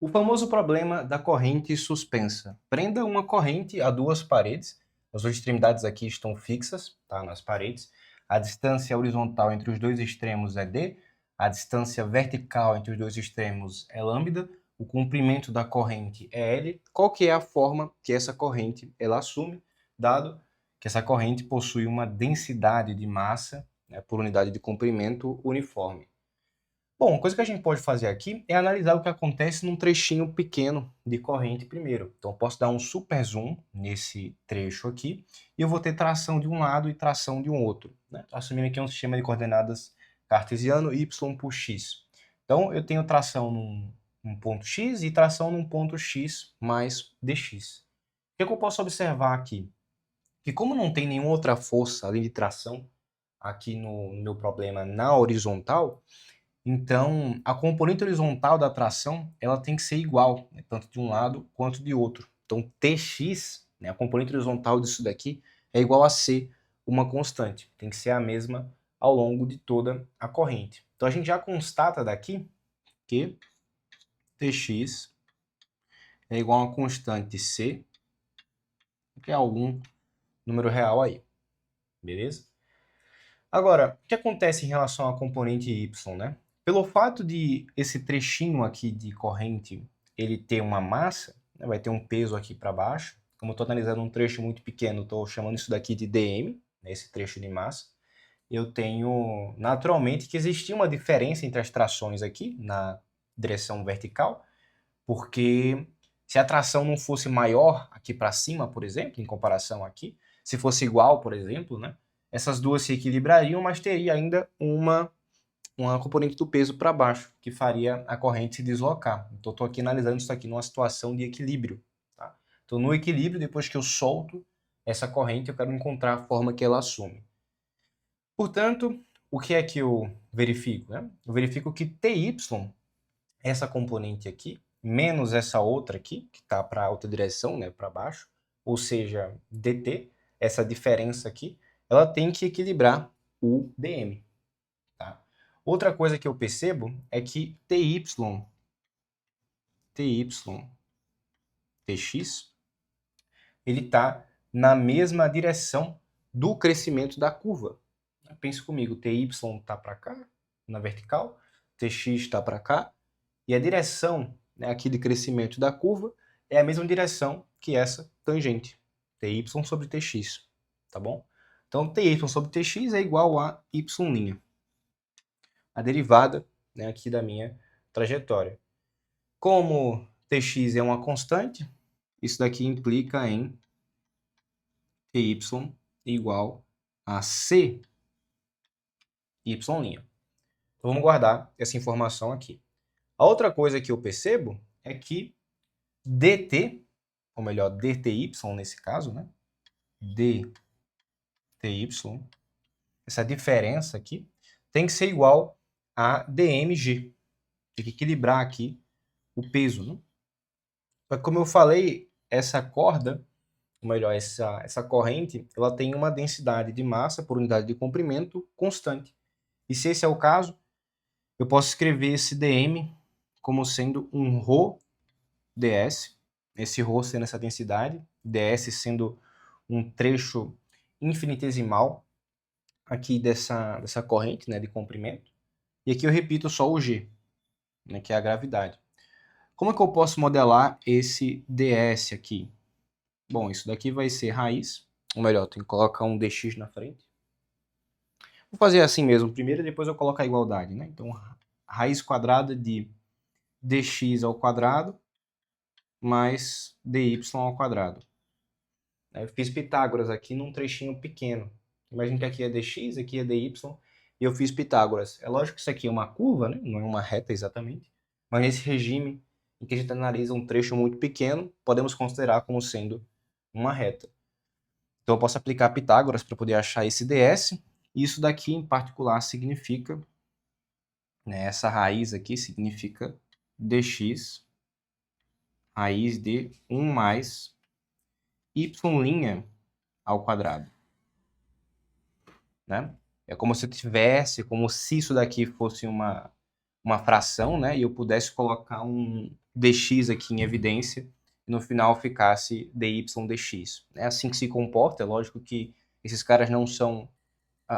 O famoso problema da corrente suspensa. Prenda uma corrente a duas paredes. As duas extremidades aqui estão fixas, tá, nas paredes. A distância horizontal entre os dois extremos é d. A distância vertical entre os dois extremos é lambda. O comprimento da corrente é L. Qual que é a forma que essa corrente ela assume, dado que essa corrente possui uma densidade de massa, né, por unidade de comprimento uniforme. Bom, uma coisa que a gente pode fazer aqui é analisar o que acontece num trechinho pequeno de corrente primeiro. Então, eu posso dar um super zoom nesse trecho aqui e eu vou ter tração de um lado e tração de um outro, né? Assumindo aqui um sistema de coordenadas cartesiano y por x. Então, eu tenho tração num ponto x e tração num ponto x mais dx. O que eu posso observar aqui? Que como não tem nenhuma outra força além de tração aqui no meu problema na horizontal, então, a componente horizontal da tração ela tem que ser igual, né, tanto de um lado quanto de outro. Então, Tx, né, a componente horizontal disso daqui, é igual a C, uma constante. Tem que ser a mesma ao longo de toda a corrente. Então, a gente já constata daqui que Tx é igual a uma constante C, que é algum número real aí. Beleza? Agora, o que acontece em relação à componente y, né? Pelo fato de esse trechinho aqui de corrente ele ter uma massa, né, vai ter um peso aqui para baixo. Como eu estou analisando um trecho muito pequeno, estou chamando isso daqui de dm, né, esse trecho de massa. Eu tenho naturalmente que existir uma diferença entre as trações aqui na direção vertical, porque se a tração não fosse maior aqui para cima, por exemplo, em comparação aqui, se fosse igual, por exemplo, né, essas duas se equilibrariam, mas teria ainda uma componente do peso para baixo, que faria a corrente se deslocar. Então, estou aqui analisando isso aqui numa situação de equilíbrio. Tá? Então, no equilíbrio, depois que eu solto essa corrente, eu quero encontrar a forma que ela assume. Portanto, o que é que eu verifico? Né? Eu verifico que Ty, essa componente aqui, menos essa outra aqui, que está para a outra direção, né, para baixo, ou seja, dt, essa diferença aqui, ela tem que equilibrar o dm. Tá? Outra coisa que eu percebo é que tx, ele está na mesma direção do crescimento da curva. Pense comigo, ty está para cá, na vertical, tx está para cá, e a direção, né, aqui de crescimento da curva é a mesma direção que essa tangente, ty sobre tx, tá bom? Então, ty sobre tx é igual a y', a derivada, né, aqui da minha trajetória. Como Tx é uma constante, isso daqui implica em Ty igual a C y'. Então vamos guardar essa informação aqui. A outra coisa que eu percebo é que dt, ou melhor, dty nesse caso, né? dty, essa diferença aqui, tem que ser igual a dmg. Tem que equilibrar aqui o peso, né? Só que como eu falei, essa corda, ou melhor, essa corrente, ela tem uma densidade de massa por unidade de comprimento constante. E se esse é o caso, eu posso escrever esse dm como sendo um ρ ds, esse ρ sendo essa densidade, ds sendo um trecho infinitesimal aqui dessa corrente, né, de comprimento. E aqui eu repito só o g, né, que é a gravidade. Como é que eu posso modelar esse ds aqui? Bom, isso daqui vai ser raiz, ou melhor, tem que colocar um dx na frente. Vou fazer assim mesmo, primeiro e depois eu coloco a igualdade, né? Então, raiz quadrada de dx ao quadrado mais dy ao quadrado. Eu fiz Pitágoras aqui num trechinho pequeno. Imagina que aqui é dx, aqui é dy, e eu fiz Pitágoras. É lógico que isso aqui é uma curva, né? Não é uma reta exatamente, mas nesse regime em que a gente analisa um trecho muito pequeno, podemos considerar como sendo uma reta. Então eu posso aplicar Pitágoras para poder achar esse ds, e isso daqui em particular significa, né, essa raiz aqui significa dx raiz de 1 mais y' ao quadrado. Né? É como se eu tivesse, como se isso daqui fosse uma fração, né, e eu pudesse colocar um dx aqui em evidência, e no final ficasse dy dx. É assim que se comporta, é lógico que esses caras não são,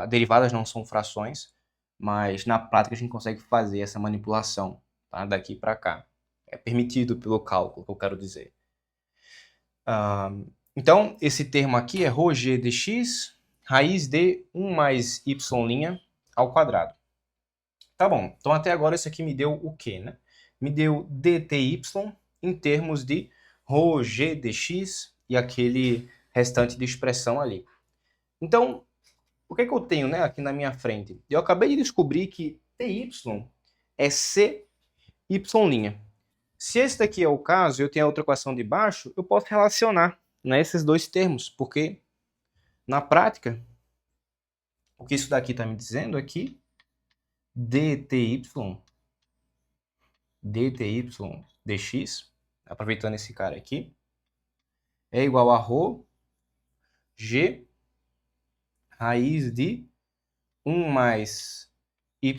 derivadas não são frações, mas na prática a gente consegue fazer essa manipulação, tá? Daqui para cá. É permitido pelo cálculo, que eu quero dizer. Então, esse termo aqui é ρg dx, raiz de 1 mais y' ao quadrado. Tá bom, então até agora isso aqui me deu o quê, né? Me deu dty em termos de ρg dx e aquele restante de expressão ali. Então, o que é que eu tenho, né, aqui na minha frente? Eu acabei de descobrir que ty é c y'. Se esse daqui é o caso, eu tenho a outra equação de baixo, eu posso relacionar, né, esses dois termos, porque na prática, o que isso daqui está me dizendo é que dty dx, aproveitando esse cara aqui, é igual a ρ g raiz de 1 mais y'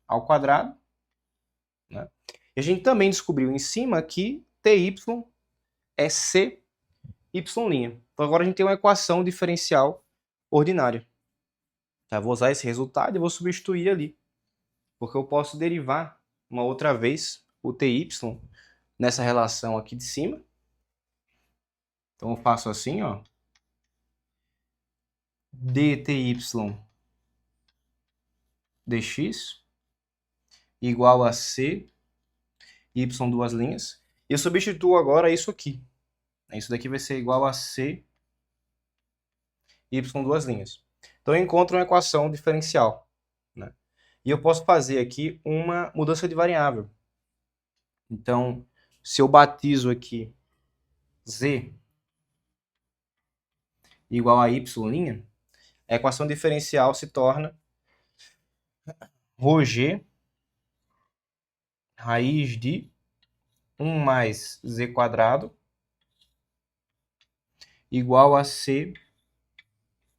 ao quadrado, né? E a gente também descobriu em cima que ty é c y'. Então agora a gente tem uma equação diferencial ordinária. Tá? Vou usar esse resultado e vou substituir ali, porque eu posso derivar uma outra vez o ty nessa relação aqui de cima. Então eu faço assim, ó, dty dx igual a c y duas linhas. E eu substituo agora isso aqui. Isso daqui vai ser igual a c y duas linhas. Então eu encontro uma equação diferencial, né? E eu posso fazer aqui uma mudança de variável. Então, se eu batizo aqui z igual a y', a equação diferencial se torna ρg raiz de 1 mais z quadrado igual a c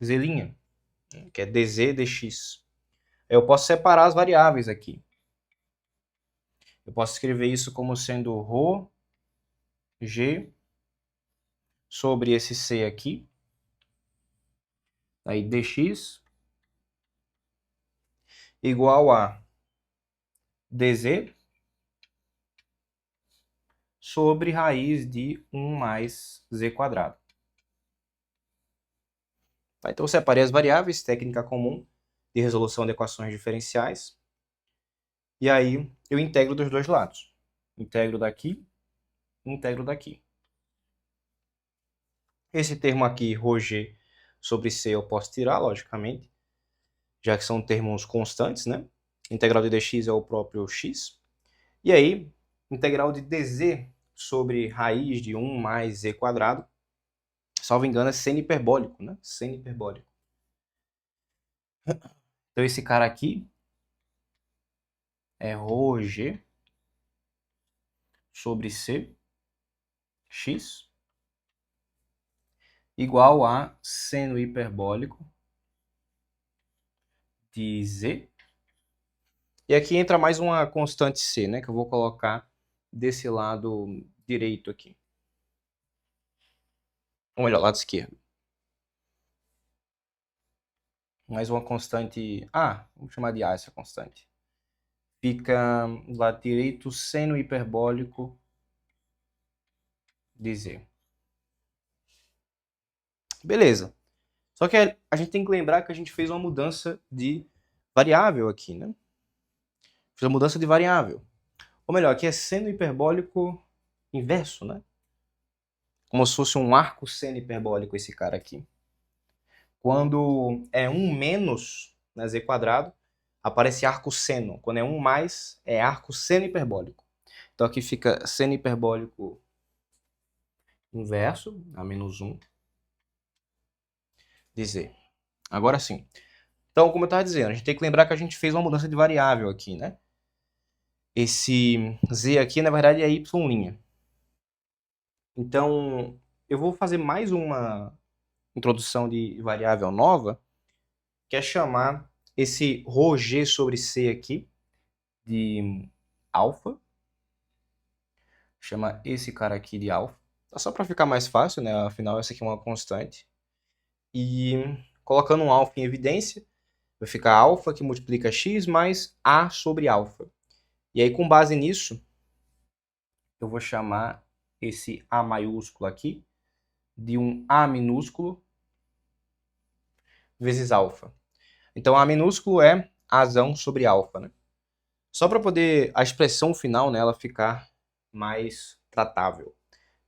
z', que é dz dx. Eu posso separar as variáveis aqui. Eu posso escrever isso como sendo ρ g sobre esse c aqui, aí dx igual a dz sobre raiz de 1 mais z quadrado. Tá, então eu separei as variáveis, técnica comum de resolução de equações diferenciais, e aí eu integro dos dois lados. Integro daqui, integro daqui. Esse termo aqui, ρg sobre c, eu posso tirar, logicamente, já que são termos constantes, né? Integral de dx é o próprio x. E aí, integral de dz sobre raiz de 1 mais z quadrado, salvo engano, é seno hiperbólico, né? Seno hiperbólico. Então esse cara aqui é ρg sobre c, x, igual a seno hiperbólico de z. E aqui entra mais uma constante c, né? Que eu vou colocar desse lado direito aqui. Ou melhor, lado esquerdo. Mais uma constante A, vamos chamar de A essa constante. Fica do lado direito seno hiperbólico de z. Beleza. Só que a gente tem que lembrar que a gente fez uma mudança de variável aqui, né? Fiz uma mudança de variável. Ou melhor, aqui é seno hiperbólico inverso, né? Como se fosse um arco seno hiperbólico esse cara aqui. Quando é 1 menos, né, z quadrado, aparece arco seno. Quando é 1 mais, é arco seno hiperbólico. Então aqui fica seno hiperbólico inverso, a menos 1, de z. Agora sim. Então, como eu estava dizendo, a gente tem que lembrar que a gente fez uma mudança de variável aqui, né? Esse z aqui, na verdade, é y'. Então, eu vou fazer mais uma introdução de variável nova, que é chamar esse ρg sobre c aqui de alfa. Chama esse cara aqui de alfa. Tá só para ficar mais fácil, né? Afinal, essa aqui é uma constante. E colocando um alfa em evidência, vai ficar alfa que multiplica x mais a sobre alfa. E aí, com base nisso, eu vou chamar esse A maiúsculo aqui de um A minúsculo vezes alfa. Então, A minúsculo é Azão sobre alfa, né? Só para poder a expressão final, né, ela ficar mais tratável.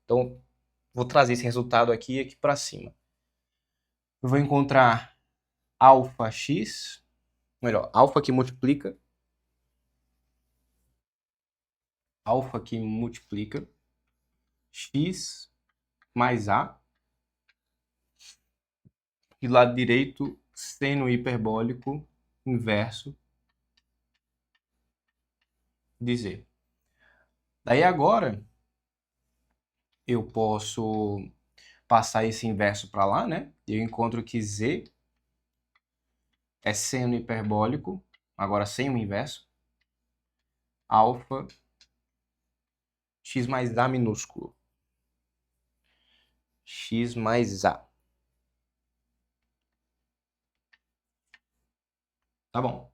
Então, vou trazer esse resultado aqui para cima. Eu vou encontrar alfa x, melhor, alfa que multiplica x mais a, e lado direito, seno hiperbólico inverso de z. Daí agora, eu posso passar esse inverso para lá, né? E eu encontro que z é seno hiperbólico, agora sem o inverso, alfa x mais a minúsculo. X mais a. Tá bom.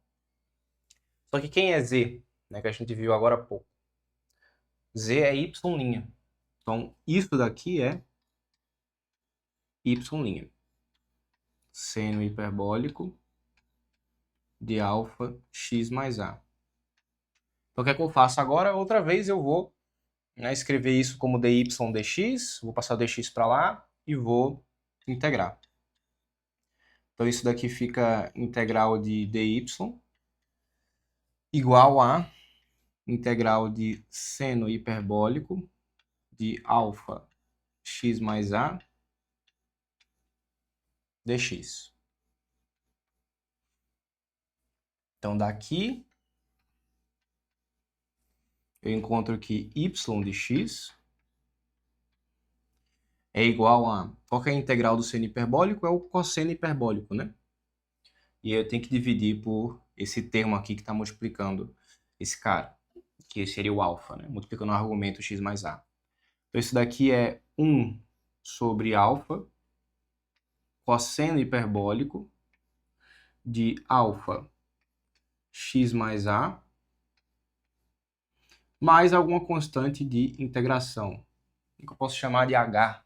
Só que quem é z, né, que a gente viu agora há pouco? Z é y'. Então, isso daqui é y'. Seno hiperbólico de alfa x mais a. Então, o que é que eu faço agora? Outra vez eu vou, né, escrever isso como dy dx, vou passar o dx para lá e vou integrar. Então, isso daqui fica integral de dy igual a integral de seno hiperbólico de alfa x mais a dx. Então, daqui eu encontro que y de x é igual a... Qual que é a integral do seno hiperbólico? É o cosseno hiperbólico, né? E eu tenho que dividir por esse termo aqui que está multiplicando esse cara, que seria o alfa, né? Multiplicando o argumento x mais a. Então, isso daqui é 1 sobre alfa cosseno hiperbólico de alfa x mais a mais alguma constante de integração, que eu posso chamar de h,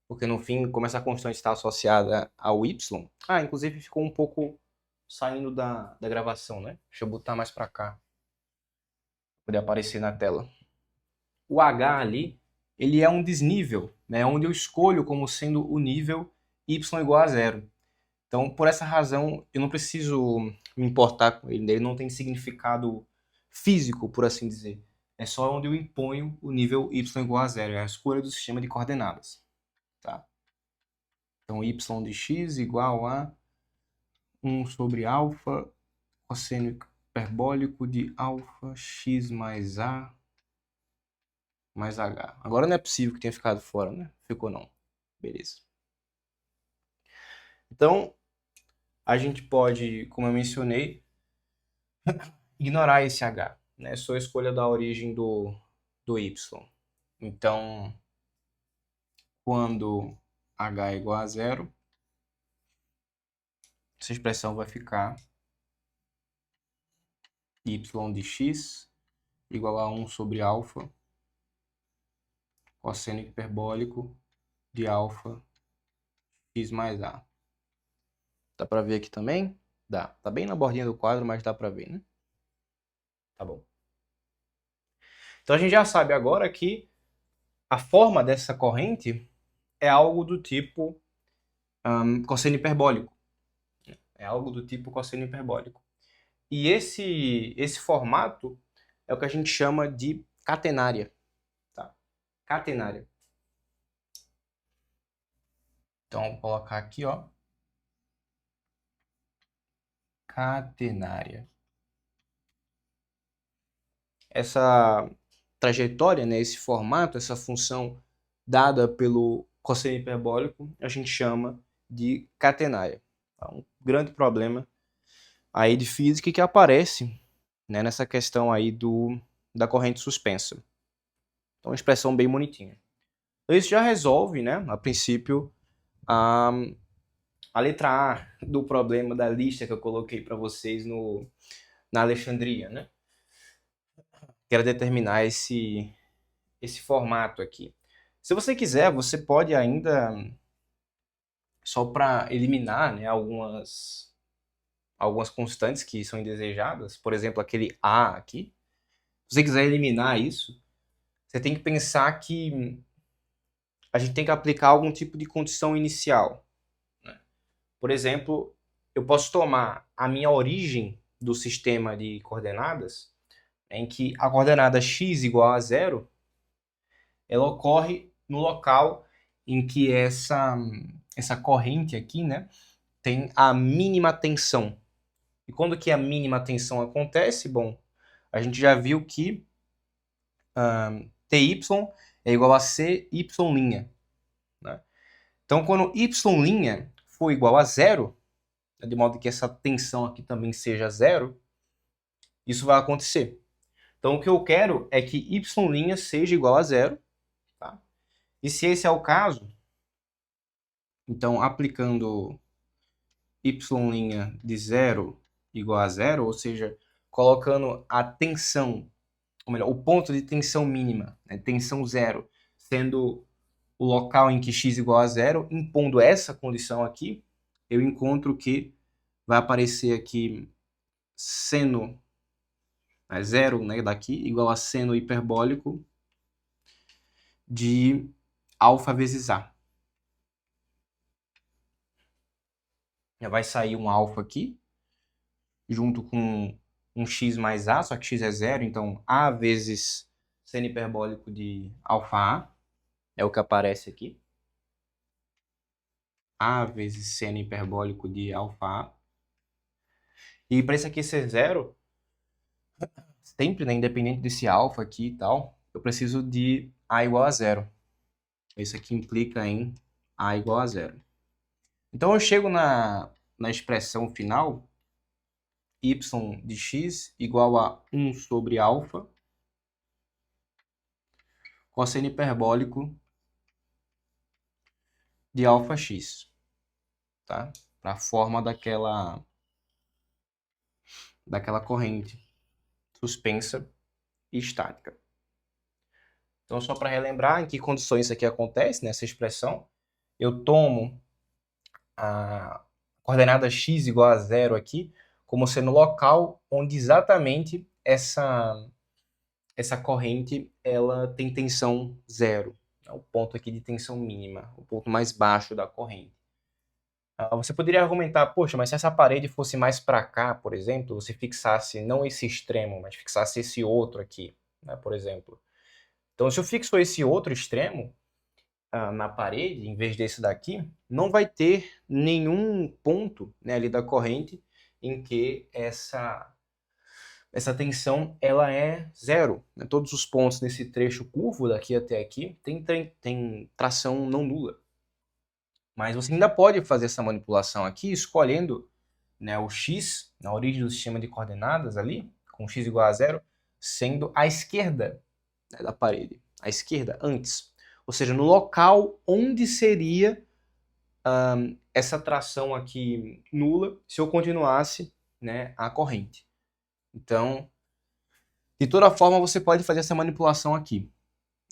porque no fim, como essa constante está associada ao y, inclusive ficou um pouco saindo da gravação, né? Deixa eu botar mais para cá, para poder aparecer na tela. O h ali, ele é um desnível, né? Onde eu escolho como sendo o nível y igual a zero. Então, por essa razão, eu não preciso me importar com ele, ele não tem significado físico, por assim dizer. É só onde eu imponho o nível y igual a zero, é a escolha do sistema de coordenadas. Tá? Então, y de x igual a 1 sobre alfa cosseno hiperbólico de alfa x mais a mais h. Agora não é possível que tenha ficado fora, né? Ficou não. Beleza. Então, a gente pode, como eu mencionei, ignorar esse h. Né? Só a escolha da origem do y. Então, quando h é igual a zero, essa expressão vai ficar y de x igual a 1 sobre alfa cosseno hiperbólico de alfa x mais a. Dá para ver aqui também? Dá. Tá bem na bordinha do quadro, mas dá para ver, né? Tá bom. Então a gente já sabe agora que a forma dessa corrente é algo do tipo cosseno hiperbólico. É algo do tipo cosseno hiperbólico. E esse formato é o que a gente chama de catenária. Tá? Catenária. Então, vou colocar aqui, ó. Catenária. Essa trajetória, né, esse formato, essa função dada pelo cosseno hiperbólico, a gente chama de catenária. Tá? Um grande problema aí de física que aparece, né, nessa questão aí da corrente suspensa. Então, uma expressão bem bonitinha. Então, isso já resolve, né, a princípio, a letra A do problema da lista que eu coloquei para vocês na Alexandria, né? Quero determinar esse formato aqui. Se você quiser, você pode ainda, só para eliminar, né, algumas constantes que são indesejadas, por exemplo, aquele A aqui. Se você quiser eliminar isso, você tem que pensar que a gente tem que aplicar algum tipo de condição inicial, né? Por exemplo, eu posso tomar a minha origem do sistema de coordenadas, em que a coordenada x igual a zero, ela ocorre no local em que essa corrente aqui, né, tem a mínima tensão. E quando que a mínima tensão acontece? Bom, a gente já viu que TY é igual a CY', né? Então, quando Y' for igual a zero, de modo que essa tensão aqui também seja zero, isso vai acontecer. Então, o que eu quero é que Y' seja igual a zero, tá? E se esse é o caso, então, aplicando Y' de zero igual a zero, ou seja, colocando a tensão, ou melhor, o ponto de tensão mínima, né, tensão zero, sendo o local em que x igual a zero, impondo essa condição aqui, eu encontro que vai aparecer aqui seno, né, zero, né, daqui, igual a seno hiperbólico de alfa vezes A. Já vai sair um alfa aqui, junto com um x mais A, só que x é zero, então A vezes seno hiperbólico de alfa A, é o que aparece aqui. A vezes seno hiperbólico de alfa A. E para isso aqui ser zero, sempre, né, independente desse alfa aqui e tal, eu preciso de A igual a zero. Isso aqui implica em A igual a zero. Então eu chego na expressão final, y de x igual a 1 sobre alfa, cosseno hiperbólico de alfa x, tá? Para a forma daquela corrente suspensa e estática. Então, só para relembrar em que condições isso aqui acontece, nessa expressão, eu tomo a coordenada x igual a zero aqui como sendo o local onde exatamente essa corrente ela tem tensão zero, é o ponto aqui de tensão mínima, o ponto mais baixo da corrente. Você poderia argumentar, poxa, mas se essa parede fosse mais para cá, por exemplo, você fixasse não esse extremo, mas fixasse esse outro aqui, né, por exemplo. Então, se eu fixo esse outro extremo na parede, em vez desse daqui, não vai ter nenhum ponto, né, ali da corrente em que essa tensão ela é zero, né? Todos os pontos nesse trecho curvo daqui até aqui tem tração não nula. Mas você ainda pode fazer essa manipulação aqui escolhendo, né, o x na origem do sistema de coordenadas ali, com x igual a zero, sendo à esquerda, né, da parede, à esquerda, antes. Ou seja, no local onde seria essa tração aqui nula se eu continuasse, né, a corrente. Então, de toda forma, você pode fazer essa manipulação aqui,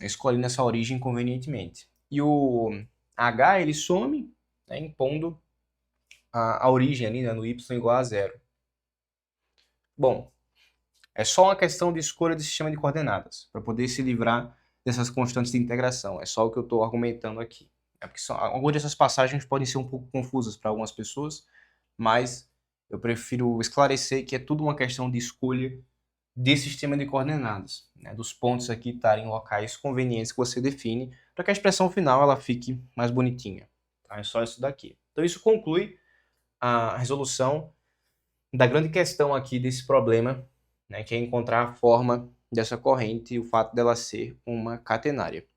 escolhendo essa origem convenientemente. E o H, ele some, né, impondo a origem ali, né, no y igual a zero. Bom, é só uma questão de escolha de sistema de coordenadas, para poder se livrar dessas constantes de integração. É só o que eu estou argumentando aqui. É porque algumas dessas passagens podem ser um pouco confusas para algumas pessoas, mas eu prefiro esclarecer que é tudo uma questão de escolha de sistema de coordenadas, né, dos pontos aqui estarem em locais convenientes que você define, para que a expressão final ela fique mais bonitinha. Tá? É só isso daqui. Então isso conclui a resolução da grande questão aqui desse problema, né, que é encontrar a forma dessa corrente e o fato dela ser uma catenária.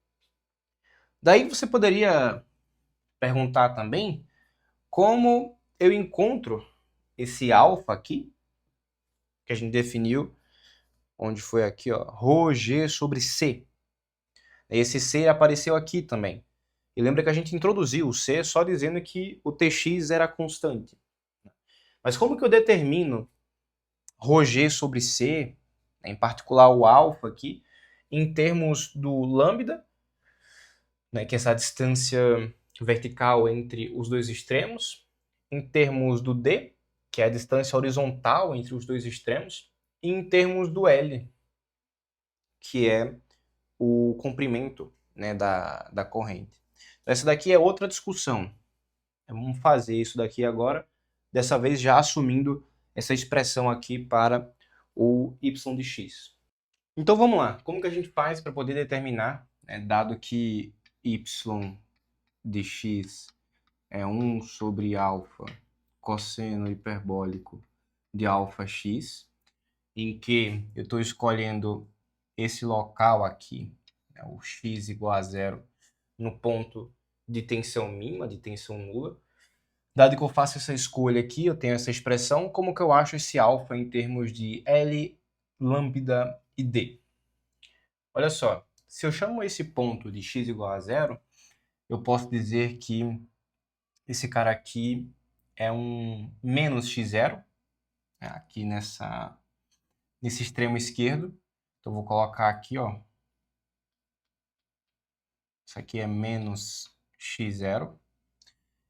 Daí você poderia perguntar também como eu encontro esse alfa aqui, que a gente definiu, onde foi aqui, ó, ρg sobre c. Esse C apareceu aqui também. E lembra que a gente introduziu o C só dizendo que o Tx era constante. Mas como que eu determino ρg sobre C, em particular o alfa aqui, em termos do lambda, né, que é essa distância vertical entre os dois extremos, em termos do d, que é a distância horizontal entre os dois extremos, e em termos do L, que é o comprimento, né, da corrente. Então, essa daqui é outra discussão. Vamos fazer isso daqui agora, dessa vez já assumindo essa expressão aqui para o y de x. Então vamos lá, como que a gente faz para poder determinar, né, dado que y de x é 1 sobre alfa cosseno hiperbólico de alfa x, em que eu estou escolhendo esse local aqui, né, o x igual a zero, no ponto de tensão mínima, de tensão nula. Dado que eu faço essa escolha aqui, eu tenho essa expressão, como que eu acho esse alfa em termos de L, lambda e D? Olha só, se eu chamo esse ponto de x igual a zero, eu posso dizer que esse cara aqui é um menos x0, né, aqui nesse extremo esquerdo. Então, eu vou colocar aqui, ó. Isso aqui é menos x0.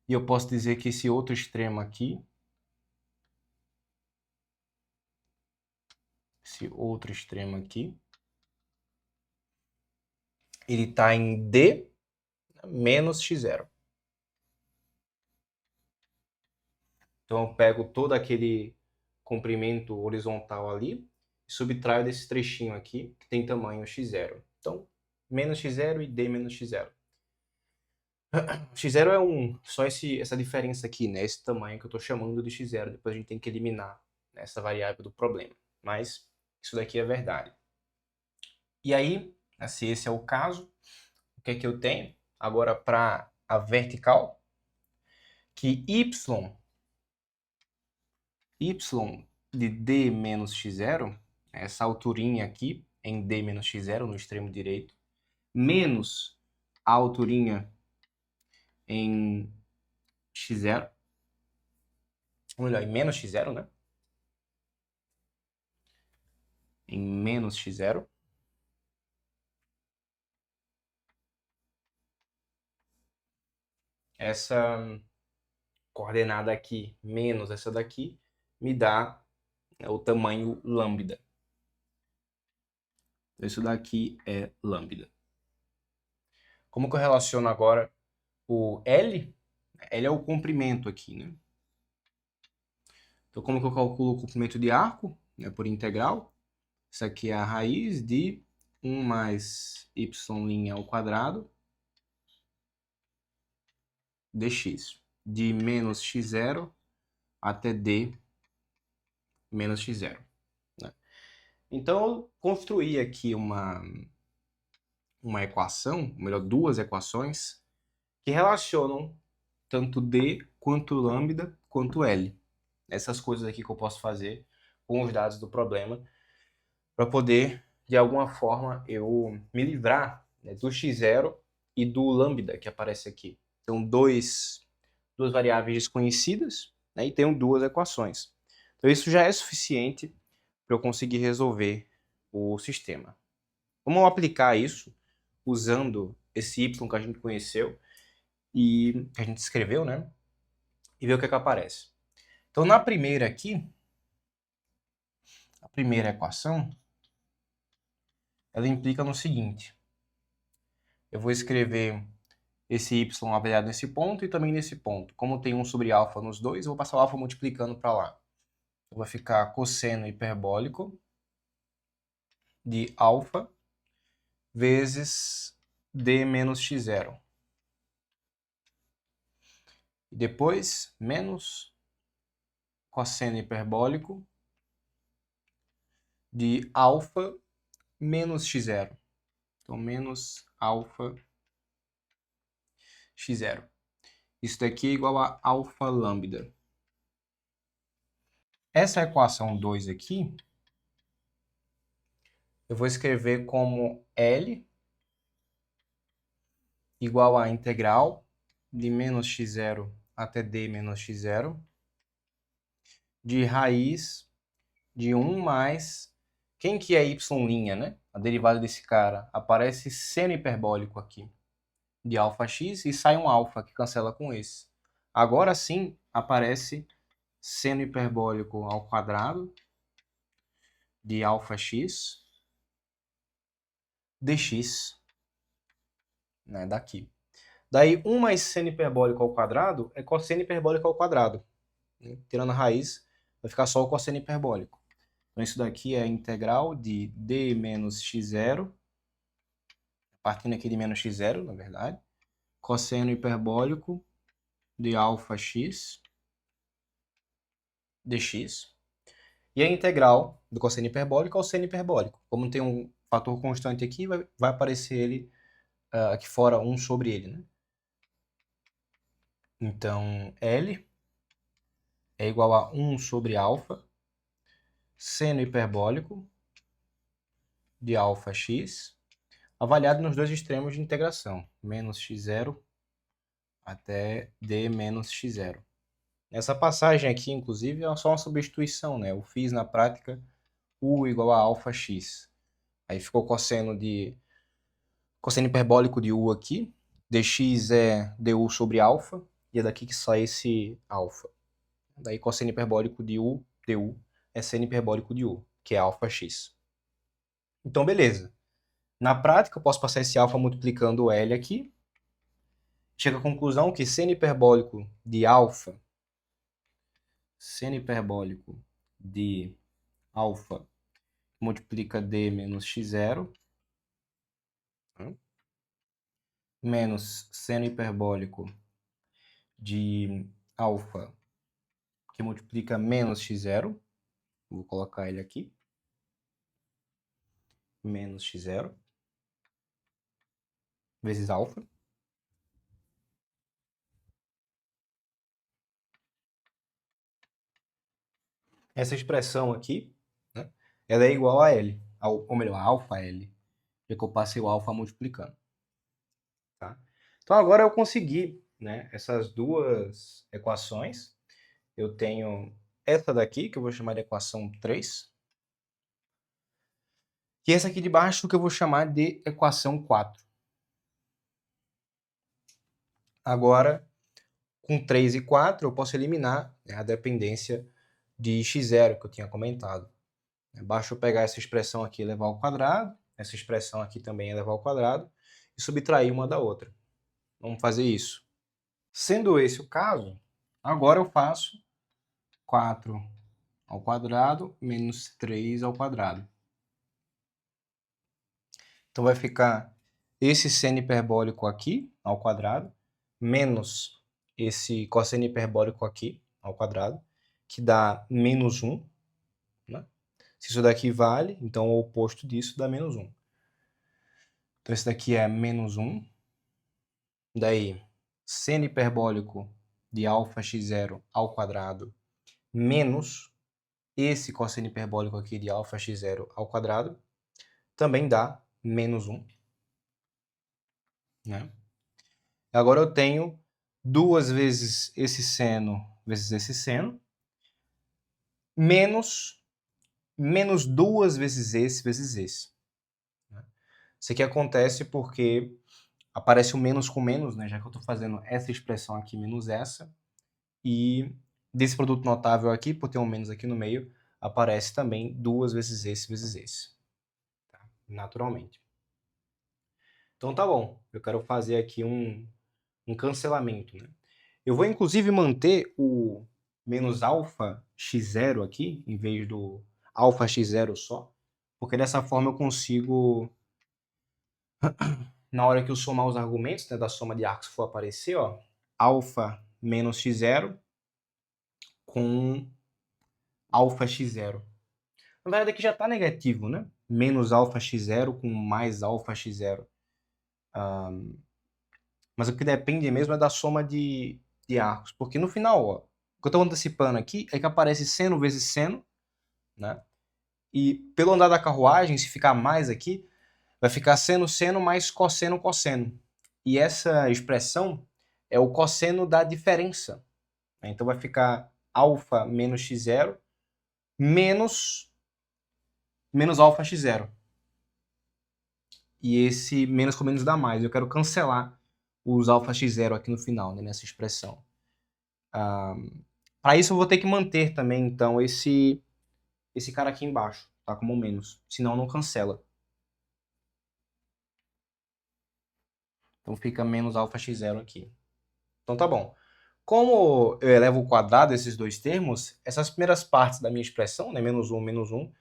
E eu posso dizer que esse outro extremo aqui, ele está em D menos x0. Então, eu pego todo aquele comprimento horizontal ali e subtraio desse trechinho aqui, que tem tamanho x0. Então, menos x0 e D menos x0. x0 é só essa diferença aqui, né? Esse tamanho que eu estou chamando de x0. Depois a gente tem que eliminar, né, essa variável do problema. Mas isso daqui é verdade. E aí, se esse é o caso, o que é que eu tenho? Agora, para a vertical, que y de D menos x0, essa alturinha aqui, em D menos x0, no extremo direito, menos a alturinha em x0, ou melhor, em menos x0, né? Em menos x0. Essa coordenada aqui menos essa daqui me dá, né, o tamanho lambda. Então, isso daqui é lambda. Como que eu relaciono agora o L? L é o comprimento aqui, né? Então, como que eu calculo o comprimento de arco? Né, por integral. Isso aqui é a raiz de 1 mais y' ao quadrado dx, de menos x0 até d menos x0. Né? Então, eu construí aqui uma equação, ou melhor, duas equações, que relacionam tanto d quanto lambda quanto L. Essas coisas aqui que eu posso fazer com os dados do problema para poder, de alguma forma, eu me livrar, né, do x0 e do lambda que aparece aqui. Então, duas variáveis desconhecidas, né, e tenho duas equações. Então, isso já é suficiente para eu conseguir resolver o sistema. Vamos aplicar isso usando esse y que a gente conheceu e que a gente escreveu, né? E ver o que aparece. Então, na primeira aqui, a primeira equação, ela implica no seguinte. Eu vou escrever esse y avaliado nesse ponto e também nesse ponto. Como tem 1 sobre alfa nos dois, eu vou passar o alfa multiplicando para lá. Então, vai ficar cosseno hiperbólico de alfa vezes d menos x0. E depois, menos cosseno hiperbólico de alfa menos x0. Então, menos alfa x0. Isso daqui é igual a alfa lambda. Essa equação 2 aqui, eu vou escrever como L igual a integral de menos x0 até d menos x0 de raiz de 1 mais... Quem que é y', né? A derivada desse cara. Aparece seno hiperbólico aqui de αx e sai um alfa que cancela com esse. Agora sim aparece seno hiperbólico ao quadrado de αx dx, né, daqui. Daí 1 mais seno hiperbólico ao quadrado é cosseno hiperbólico ao quadrado. Né? Tirando a raiz, vai ficar só o cosseno hiperbólico. Então isso daqui é a integral de d menos x0, partindo aqui de menos x0, na verdade, cosseno hiperbólico de αx dx. E a integral do cosseno hiperbólico ao seno hiperbólico. Como tem um fator constante aqui, vai aparecer ele aqui fora 1 sobre ele. Né? Então, L é igual a 1 sobre alfa, seno hiperbólico de αx, avaliado nos dois extremos de integração, menos x0 até d menos x0. Essa passagem aqui, inclusive, é só uma substituição, né? Eu fiz na prática u igual a αx. Aí ficou cosseno hiperbólico de u aqui, dx é du sobre alfa, e é daqui que sai esse alfa. Daí cosseno hiperbólico de u, du, é seno hiperbólico de u, que é αx. Então, beleza. Na prática, eu posso passar esse alfa multiplicando o L aqui. Chega à conclusão que seno hiperbólico de alfa, seno hiperbólico de alfa multiplica d menos x0, menos seno hiperbólico de alfa, que multiplica menos x0. Vou colocar ele aqui. Menos x0 vezes alfa. Essa expressão aqui, né, ela é igual a L, ou melhor, a alfa L, já que eu passei o alfa multiplicando. Tá? Então agora eu consegui, né, essas duas equações. Eu tenho essa daqui, que eu vou chamar de equação 3, e essa aqui de baixo, que eu vou chamar de equação 4. Agora, com 3 e 4, eu posso eliminar, né, a dependência de x0 que eu tinha comentado. Basta eu pegar essa expressão aqui e levar ao quadrado, essa expressão aqui também levar ao quadrado, e subtrair uma da outra. Vamos fazer isso. Sendo esse o caso, agora eu faço 4 ao quadrado menos 3 ao quadrado. Então vai ficar esse seno hiperbólico aqui ao quadrado, menos esse cosseno hiperbólico aqui ao quadrado, que dá menos 1. Né? Se isso daqui vale, então o oposto disso dá menos 1. Então esse daqui é menos 1. Daí, seno hiperbólico de αx0 ao quadrado menos esse cosseno hiperbólico aqui de αx0 ao quadrado também dá menos 1. Né? Agora eu tenho 2 vezes esse seno menos 2 vezes esse. Isso aqui acontece porque aparece o menos com menos, né? Já que eu estou fazendo essa expressão aqui menos essa. E desse produto notável aqui, por ter um menos aqui no meio, aparece também 2 vezes esse. Tá? Naturalmente. Então tá bom. Eu quero fazer aqui um cancelamento. Né? Eu vou inclusive manter o menos alfa x0 aqui, em vez do alfa x0 só, porque dessa forma eu consigo, na hora que eu somar os argumentos, né, da soma de arcos que for aparecer, ó, alfa menos x0 com alfa x0. Na verdade aqui já está negativo, né? Menos alfa x0 com mais alfa x0. Mas o que depende mesmo é da soma de arcos. Porque no final, ó, o que eu estou antecipando aqui é que aparece seno vezes seno, né? E pelo andar da carruagem, se ficar mais aqui, vai ficar seno mais cosseno. E essa expressão é o cosseno da diferença. Então vai ficar alfa menos x0 menos alfa x0. E esse menos com menos dá mais. Eu quero cancelar os alfa x0 aqui no final, né, nessa expressão. Para isso eu vou ter que manter também, então, esse cara aqui embaixo, tá? Como menos. Senão não cancela. Então fica menos alfa x0 aqui. Então tá bom. Como eu elevo ao quadrado esses dois termos, essas primeiras partes da minha expressão, né, menos 1,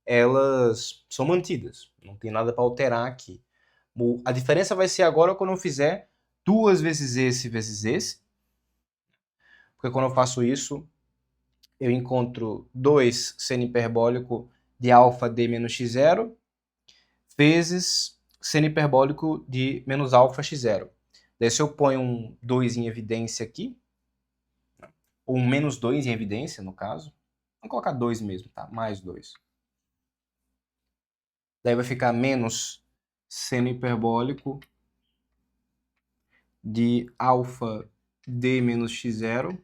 elas são mantidas. Não tem nada para alterar aqui. A diferença vai ser agora quando eu fizer 2 vezes esse, porque quando eu faço isso, eu encontro 2 seno hiperbólico de alfa d menos x0 vezes seno hiperbólico de menos alfa x0. Daí se eu ponho um 2 em evidência aqui, ou um menos 2 em evidência, no caso, vamos colocar 2 mesmo, tá? Mais 2. Daí vai ficar menos seno hiperbólico de alfa d menos x0.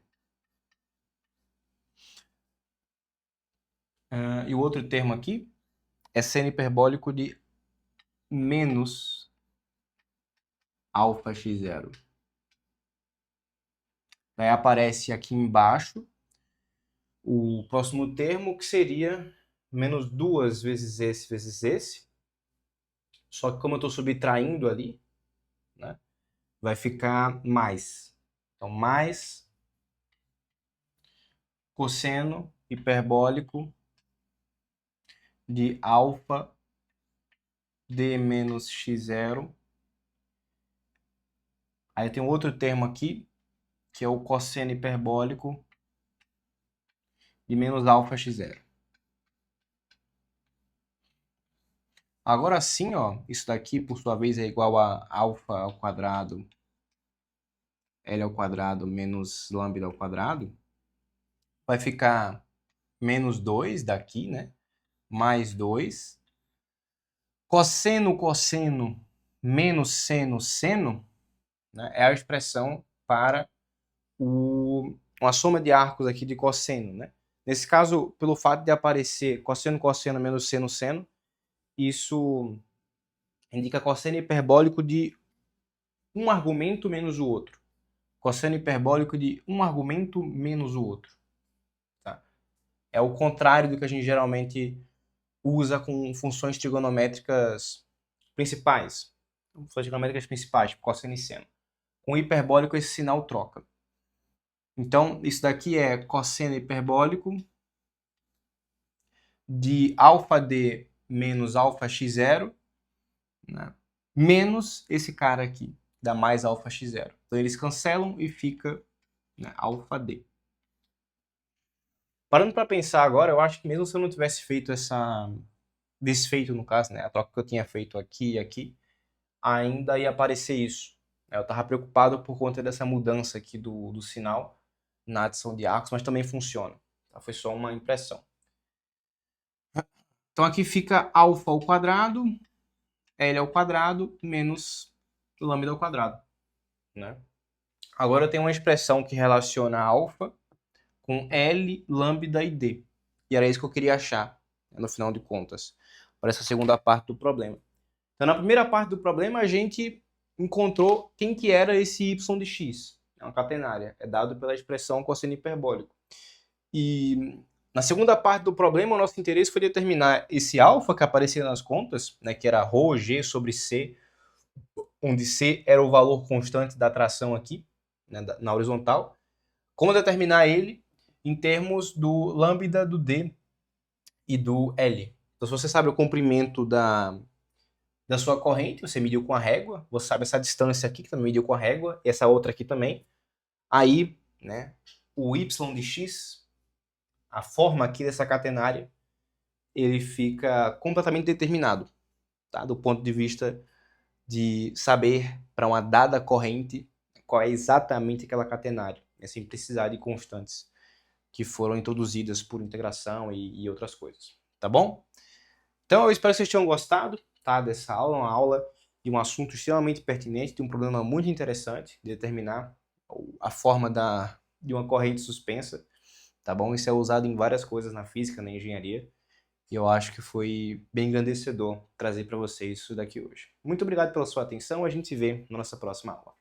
E o outro termo aqui é seno hiperbólico de menos alfa x0. Daí aparece aqui embaixo o próximo termo, que seria menos 2 vezes esse. Só que como eu estou subtraindo ali, né, vai ficar mais. Então, mais cosseno hiperbólico de alfa d menos x0. Aí tem outro termo aqui, que é o cosseno hiperbólico de menos alfa x0. Agora sim, ó, isso daqui, por sua vez, é igual a alfa ao quadrado, L ao quadrado menos lambda ao quadrado. Vai ficar menos 2 daqui, né? Mais 2. Cosseno menos seno, né? É a expressão para uma soma de arcos aqui de cosseno, né? Nesse caso, pelo fato de aparecer cosseno menos seno, isso indica cosseno hiperbólico de um argumento menos o outro. Cosseno hiperbólico de um argumento menos o outro. Tá? É o contrário do que a gente geralmente usa com funções trigonométricas principais. Funções trigonométricas principais, tipo cosseno e seno. Com hiperbólico, esse sinal troca. Então, isso daqui é cosseno hiperbólico de alfa d menos alfa x0, né? Menos esse cara aqui, dá mais alfa x0. Então, eles cancelam e fica, né, alfa d. Parando para pensar agora, eu acho que mesmo se eu não tivesse feito essa desfeito, no caso, né, a troca que eu tinha feito aqui e aqui, ainda ia aparecer isso. Eu estava preocupado por conta dessa mudança aqui do sinal na adição de arcos, mas também funciona. Tá? Foi só uma impressão. Então aqui fica alfa ao quadrado, L ao quadrado, menos lambda ao quadrado. Né? Agora eu tenho uma expressão que relaciona alfa com L, lambda e D. E era isso que eu queria achar, no final de contas, para essa segunda parte do problema. Então, na primeira parte do problema, a gente encontrou quem que era esse y de x. É uma catenária, é dado pela expressão cosseno hiperbólico. E na segunda parte do problema, o nosso interesse foi determinar esse alfa que aparecia nas contas, né, que era ρg sobre c, onde c era o valor constante da tração aqui, né, na horizontal. Como determinar ele em termos do lambda, do d e do L. Então, se você sabe o comprimento da sua corrente, você mediu com a régua, você sabe essa distância aqui que também mediu com a régua, e essa outra aqui também. Aí, né, o y de x, a forma aqui dessa catenária, ele fica completamente determinado, tá? Do ponto de vista de saber para uma dada corrente qual é exatamente aquela catenária, né, sem precisar de constantes que foram introduzidas por integração e outras coisas, tá bom? Então eu espero que vocês tenham gostado, tá, dessa aula, uma aula de um assunto extremamente pertinente, de um problema muito interessante, determinar a forma de uma corrente suspensa, tá bom? Isso é usado em várias coisas na física, na engenharia, e eu acho que foi bem engrandecedor trazer para vocês isso daqui hoje. Muito obrigado pela sua atenção, a gente se vê na nossa próxima aula.